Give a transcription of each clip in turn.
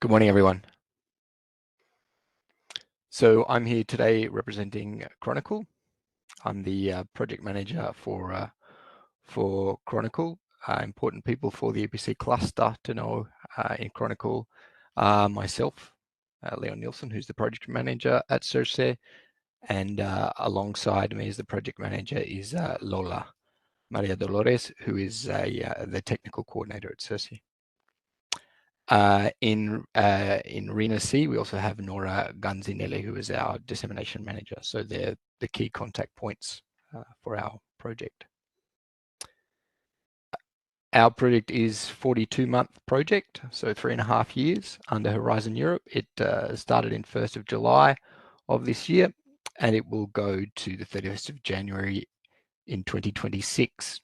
Good morning, everyone. So I'm here today representing Chronicle. I'm the project manager for Chronicle. Important people for the EPC cluster to know in Chronicle myself, Leon Nielsen, who's the project manager at CERCE, and alongside me as the project manager is Lola Maria Dolores, who is the technical coordinator at CERCE. In RENA C, we also have Nora Ganzinelli, who is our dissemination manager. So they're the key contact points for our project. Our project is 42-month project, so 3.5 years under Horizon Europe. It started in 1st of July of this year, and it will go to the 31st of January in 2026.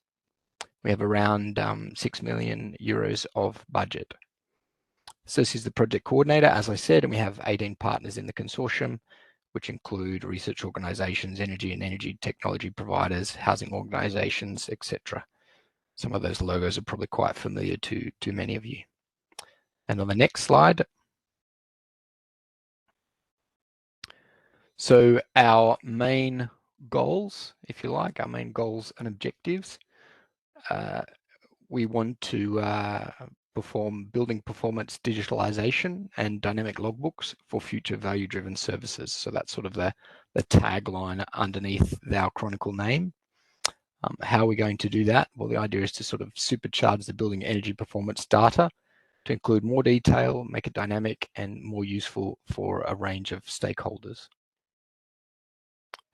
We have around 6 million euros of budget. CERCE is the project coordinator, as I said, and we have 18 partners in the consortium, which include research organizations, energy and energy technology providers, housing organizations, etc. Some of those logos are probably quite familiar to many of you. And on the next slide, so our main goals, if you like, our main goals and objectives, we want to perform building performance digitalization and dynamic logbooks for future value-driven services. So that's sort of the tagline underneath our Chronicle name. How are we going to do that? Well, the idea is to sort of supercharge the building energy performance data to include more detail, make it dynamic and more useful for a range of stakeholders.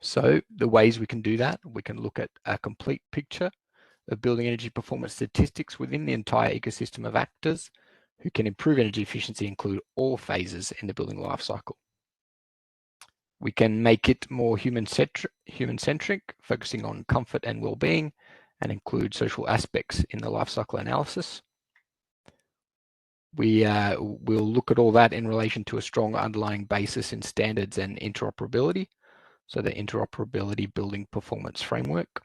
So the ways we can do that, we can look at a complete picture of building energy performance statistics within the entire ecosystem of actors who can improve energy efficiency, include all phases in the building life cycle. We can make it more human-centric, focusing on comfort and well-being, and include social aspects in the life cycle analysis. We will look at all that in relation to a strong underlying basis in standards and interoperability, so the interoperability building performance framework.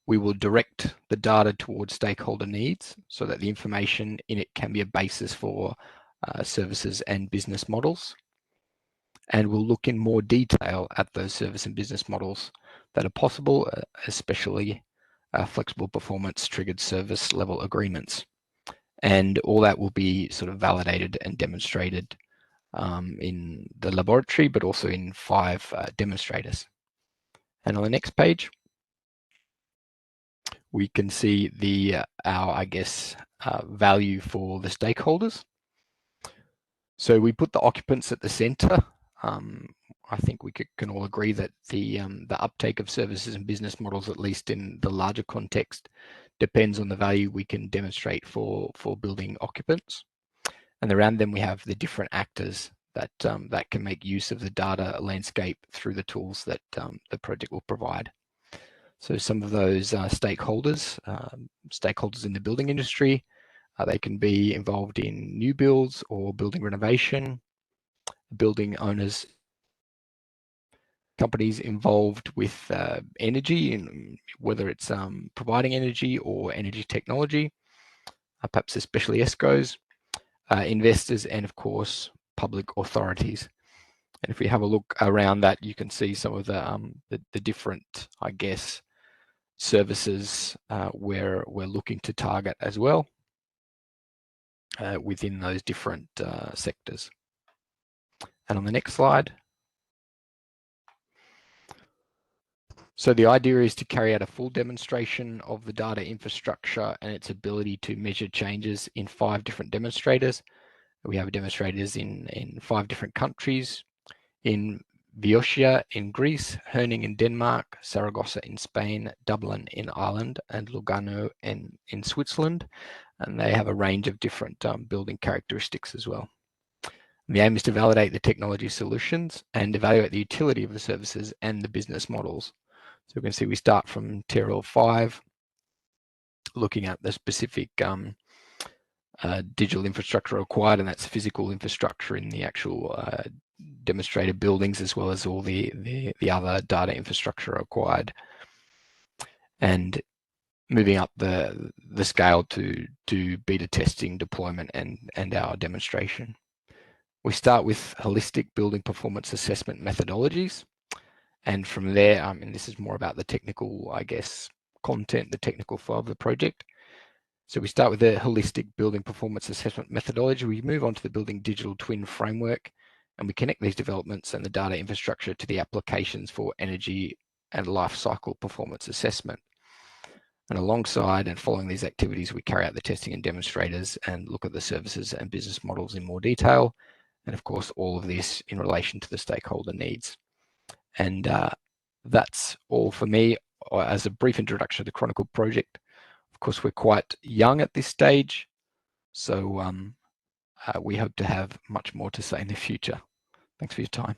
We will direct the data towards stakeholder needs so that the information in it can be a basis for services and business models. And we'll look in more detail at those service and business models that are possible, especially flexible performance triggered service level agreements. And all that will be sort of validated and demonstrated in the laboratory, but also in 5 demonstrators. And on the next page, we can see our value for the stakeholders. So we put the occupants at the center. I think we can all agree that the uptake of services and business models, at least in the larger context, depends on the value we can demonstrate for building occupants. And around them, we have the different actors that can make use of the data landscape through the tools that the project will provide. So some of those stakeholders in the building industry, they can be involved in new builds or building renovation, building owners, companies involved with energy, and whether it's providing energy or energy technology, perhaps especially ESCOs, investors, and of course, public authorities. And if we have a look around that, you can see some of the different, I guess, services where we're looking to target as well within those different sectors. And on the next slide. So the idea is to carry out a full demonstration of the data infrastructure and its ability to measure changes in 5 different demonstrators. We have demonstrators in 5 different countries, in Viotia in Greece, Herning in Denmark, Saragossa in Spain, Dublin in Ireland, and Lugano in Switzerland. And they have a range of different building characteristics as well. And the aim is to validate the technology solutions and evaluate the utility of the services and the business models. So we can see we start from TRL 5, looking at the specific digital infrastructure required, and that's physical infrastructure in the actual demonstrator buildings, as well as all the other data infrastructure required. And moving up the scale to do beta testing, deployment, and our demonstration. We start with holistic building performance assessment methodologies. And from there, and this is more about the technical, I guess, content, the technical flow of the project. So we start with the holistic building performance assessment methodology. We move on to the building digital twin framework, and we connect these developments and the data infrastructure to the applications for energy and life cycle performance assessment. And alongside and following these activities, we carry out the testing and demonstrators and look at the services and business models in more detail. And of course, all of this in relation to the stakeholder needs. And that's all for me as a brief introduction to the Chronicle project. Of course, we're quite young at this stage, so we hope to have much more to say in the future. Thanks for your time.